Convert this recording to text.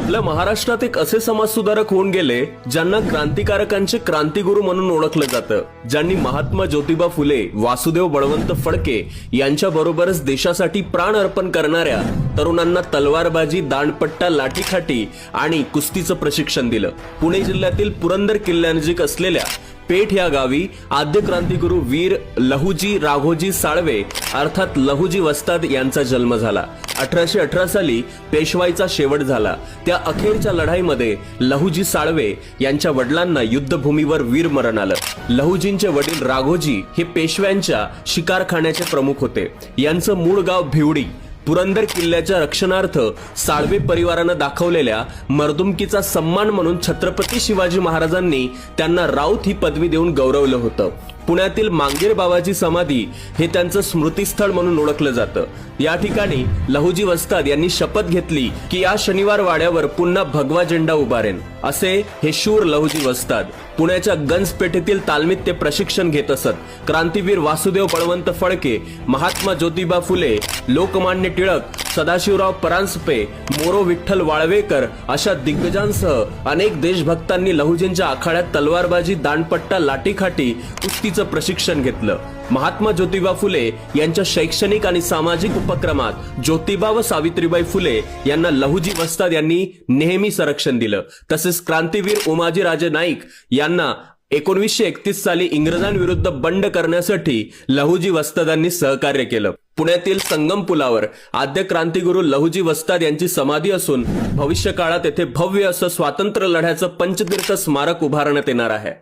आपल्या महाराष्ट्रात एक असे समाजसुधारक होऊन गेले ज्यांना क्रांतिकारकांचे क्रांतिगुरु म्हणून ओळखलं जातं, ज्यांनी महात्मा ज्योतिबा फुले, वासुदेव बळवंत फडके यांच्या बरोबरच देशासाठी प्राण अर्पण करणाऱ्या तरुणांना तलवारबाजी, दांडपट्टा, लाठीकाठी आणि कुस्तीचं प्रशिक्षण दिलं। पुणे जिल्ह्यातील पुरंदर किल्ल्यानजीक असलेल्या पेठ या गावी आद्य क्रांतिगुरु वीर लहुजी राघोजी साळवे अर्थात लहुजी वस्ताद यांचा जन्म झाला। 1818 साली पेशवाईचा शेवट झाला। त्या अखेरच्या लढाईमध्ये लहुजी साळवे यांच्या वडिलांना युद्धभूमीवर वीरमरण आलं। लहुजींचे वडील राघोजी हे पेशव्यांच्या शिकारखान्याचे प्रमुख होते। यांचं मूळ गाव भिवडी। पुरंदर किल्ल्याच्या रक्षणार्थ साळवे परिवारानं दाखवलेल्या मर्दुमकीचा सन्मान म्हणून छत्रपती शिवाजी महाराजांनी त्यांना राऊत ही पदवी देऊन गौरवलं होतं। पुण्यातील मांगेर बाबाजी समाधी हे त्यांचं स्मृतीस्थळ म्हणून ओळखलं जातं। या ठिकाणी लहुजी वस्ताद यांनी शपथ घेतली की या शनिवार वाड्यावर पुन्हा भगवा झेंडा उभारेन, असे हे शूर लहुजी वस्ताद पुण्याच्या गंजपेठेतील तालमीत ते प्रशिक्षण घेत असत। क्रांतीवीर वासुदेव बळवंत फडके, महात्मा ज्योतिबा फुले, लोकमान्य टिळक, सदाशिवराव परांजपे, मोरो विठ्ठल वाळवेकर अशा दिग्गजांसह अनेक देशभक्तांनी लहुजींच्या आखाड्यात तलवारबाजी, दांडपट्टा, लाठीकाठी, कुस्तीचं प्रशिक्षण घेतलं। महात्मा ज्योतिबा फुले यांच्या शैक्षणिक आणि सामाजिक उपक्रमात ज्योतिबा व सावित्रीबाई फुले यांना लहुजी वस्ताद यांनी नेहमी संरक्षण दिलं। तसेच क्रांतीवीर उमाजी राजे नाईक यांना 1931 साली इंग्रजांविरुद्ध बंड करण्यासाठी लहुजी वस्तादांनी सहकार्य केलं। पुण्यातील संगम पुलावर आद्य क्रांतिगुरु लहुजी वस्ताद यांची समाधी असून भविष्य काळात येथे भव्य असं स्वातंत्र्य लढ्याचं पंचतीर्थ स्मारक उभारण्यात येणार आहे।